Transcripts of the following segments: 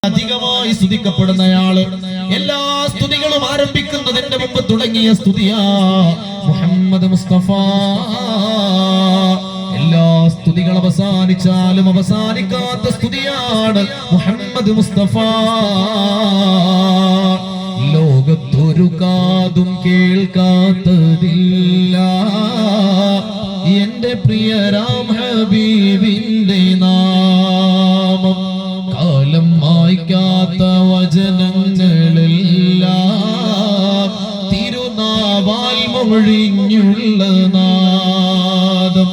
അധികമായി സ്തുതിക്കപ്പെടുന്നയാള്. എല്ലാ സ്തുതികളും ആരംഭിക്കുന്നതിന്റെ മുമ്പ് തുടങ്ങിയ സ്തുതിയാ മുഹമ്മദ് മുസ്തഫ. എല്ലാ സ്തുതികൾ അവസാനിച്ചാലും അവസാനിക്കാത്ത സ്തുതിയാണ് മുഹമ്മദ് മുസ്തഫ. ലോകത്തൊരു കാതും കേൾക്കാത്തതില്ല എന്റെ പ്രിയ രാം ഹബീബിന്റെ നാമം. കാലം മായ്ക്കാത്ത വചനങ്ങളെല്ലാം തിരുനാവാൽ മൊഴിഞ്ഞുള്ള നാദം.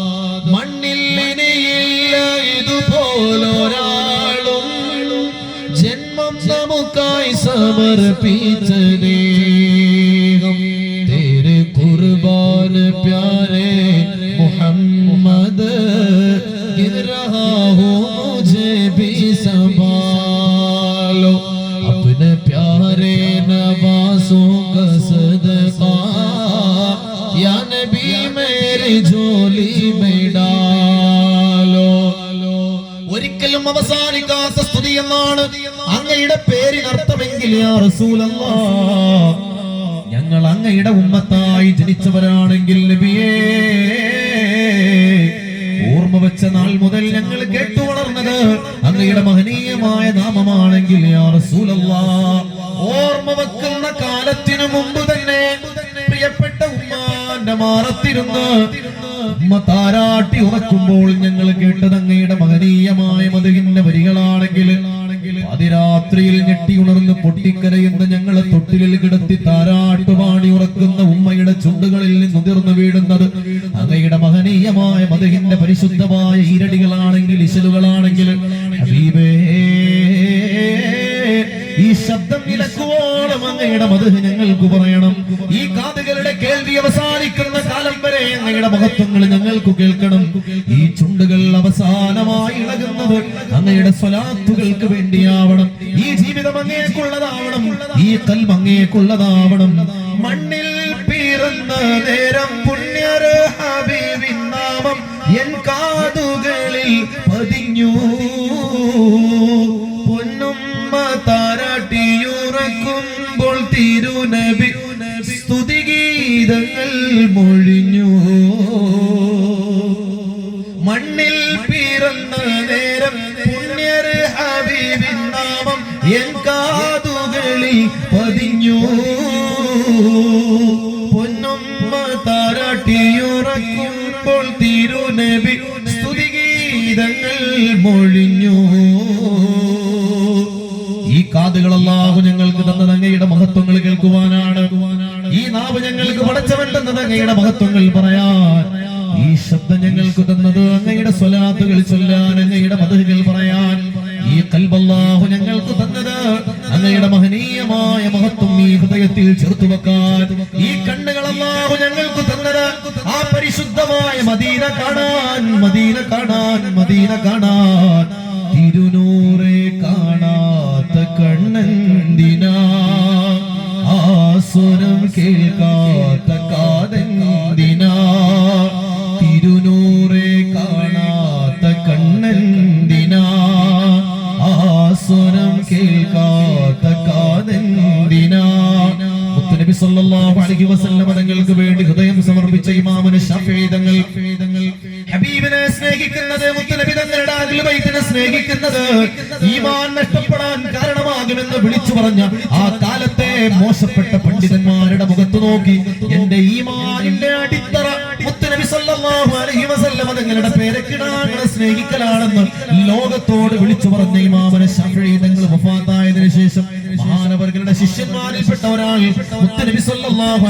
മണ്ണിൽ ഇനിയില്ല ഇതുപോലൊരാളും ജന്മം നമുക്കായി സമർപ്പിച്ച ദേഹം. തേരെ കുർബാൻ പ്യാരെ മുഹമ്മദ് गिर रहा हूँ मुझे भी संभालो अपने प्यारे नवासों का सदका या नबी मेरी झोली में डालो. ഒരിക്കലും അവസാനിക്കാത്ത സ്തുതി എന്നാണ് അങ്ങയുടെ പേരിനർത്ഥമെങ്കിൽ യാ റസൂലല്ലാഹ്, ഞങ്ങൾ അങ്ങയുടെ ഉമ്മത്തായി ജനിച്ചവരാണെങ്കിൽ നബിയേ, ഓർമ്മ വെച്ച നാൾ മുതൽ ഞങ്ങൾ കേട്ടു വളർന്നത് അങ്ങയുടെ മഹനീയമായ നാമമാണെങ്കിൽ യാ റസൂലല്ലാഹ്, ഓർമ്മ വെക്കുന്ന കാലത്തിനു മുമ്പ് തന്നെ പ്രിയപ്പെട്ട ഉമ്മാന്റെ മാറത്തിരുന്ന് ഉമ്മ താരാട്ടി ഉറക്കുമ്പോൾ ഞങ്ങൾ കേട്ടത് അങ്ങയുടെ മഹനീയമായ മദഹിന്റെ വരികളാണെങ്കിൽ അതിരാത്രിയിൽ ഞെട്ടി ഉണർന്ന് പൊട്ടിക്കരയുന്ന ഞങ്ങളെ തൊട്ടിലിൽ കിടത്തി താരാട്ടുപാടി ഉറക്കുന്ന ഉമ്മയുടെ ചുണ്ടുകളിൽ നിന്ന് ഉതിർന്നു വീഴുന്നത് അങ്ങയുടെ മഹനീയമായ മദഹിന്റെ പരിശുദ്ധമായ ഈരടികളാണെങ്കിൽ ഇശലുകളാണെങ്കിൽ ഹബീബേ, ഈ ശബ്ദം വിലക്കുവോളം അങ്ങയുടെ മദഹ് ഞങ്ങൾക്ക് പറയണം. ഈ കാതുകളുടെ കേൾവി അവസാനിക്കുന്ന കാലം വരെ അങ്ങയുടെ മഹത്വങ്ങൾ ഞങ്ങൾക്ക് കേൾക്കണം. ഈ ചുണ്ടുകൾ അവസാനമായി ഇളകുന്നത് അങ്ങയുടെ സ്വലാത്തുകൾക്ക് വേണ്ടിയാവണം. ഈ ജീവിതം അങ്ങേക്കുള്ളതാവണം. ഈ കൽബ് അങ്ങേക്കുള്ളതാവണം. മണ്ണിൽ പിറന്ന നേരം പുണ്യർ ഹബീബിൻ നാമം എൻ കാതുകളിൽ പതിഞ്ഞു. പൊന്നുമ്മ താരാട്ടിയുറക്കുമ്പോൾ തിരുനബി സ്തുതിഗീതങ്ങൾ മൊഴിഞ്ഞു. മണ്ണിൽ പിറന്ന നേരം പുണ്യർ ഹബീബിൻ നാമം എൻ കാതുകളിൽ പതിഞ്ഞു. പൊന്നുമ്മ താരാട്ടിയുറക്കുമ്പോൾ തിരുനബി സ്തുതിഗീതങ്ങൾ മൊഴിഞ്ഞു. ഈ കാതുകൾ അല്ലാഹു ഞങ്ങൾക്ക് തന്നത് അങ്ങയുടെ മഹത്വങ്ങൾ കേൾക്കുവാനാണ്. ഈ നാവ് ഞങ്ങൾക്ക് പടച്ചവൻ തന്നത് അങ്ങയുടെ മഹത്വങ്ങൾ പറയാൻ. ഈ ശബ്ദം ഞങ്ങൾക്ക് തന്നത് അങ്ങയുടെ സ്വലാത്തുകൾ ചൊല്ലാൻ, അങ്ങയുടെ മദഹുകൾ പറയാൻ. ഈ ഖൽബ് അല്ലാഹു ഞങ്ങൾക്ക് തന്നത് അങ്ങയുടെ മഹനീയമായ മഹത്വം ഈ ഹൃദയത്തിൽ ചേർത്തു വെക്കാൻ. ഈ കണ്ണുകൾ അല്ലാഹു ഞങ്ങൾക്ക് തന്നത് ആ പരിശുദ്ധമായ മദീന കാണാൻ, മദീന കാണാൻ, മദീന കാണാൻ. തിരുനൂറെ കാണാത്ത കണ്ണെന്തിനാ, ആ സ്വരം കേൾക്കാത്ത കാതെന്തിനാ. തിരുനൂറെ കാണാത്ത കണ്ണെന്തിനാ, ആ സ്വരം കേൾക്കാത്ത കാതെന്തിനാ. മുത്തുനബി സല്ലല്ലാഹു അലൈഹി വസല്ലം തങ്ങൾക്ക് വേണ്ടി ഹൃദയം സമർപ്പിച്ച ഇമാമുന ശഫീഈ തങ്ങൾ ഹബീബിനെ സ്നേഹിക്കുന്നത്, മുത്തുനബി തങ്ങളുടെ അഹ്ലു ബൈത്തിനെ സ്നേഹിക്കുന്നത് ഈമാൻ നഷ്ടപ്പെടാൻ കാരണമാകുമെന്ന് വിളിച്ചു പറഞ്ഞ ആ കാലത്തെ മോശപ്പെട്ട പണ്ഡിതന്മാരുടെ മുഖത്ത് നോക്കി എന്റെ ഈമാനിന്റെ അടിത്തറ മുത്തുനബി സല്ലല്ലാഹു അലൈഹി വസല്ലം തങ്ങളുടെ പേരക്കിടാങ്ങളെ സ്നേഹിക്കലാണെന്ന് ലോകത്തോട് വിളിച്ചു പറഞ്ഞ ഇമാമുന ശഫീഈ തങ്ങൾ വഫാത്തായതിനു ശേഷം മഹാനവറുകളുടെ ശിഷ്യന്മാരിൽപ്പെട്ട ഒരാൾ മുത്തുനബി സല്ലല്ലാഹു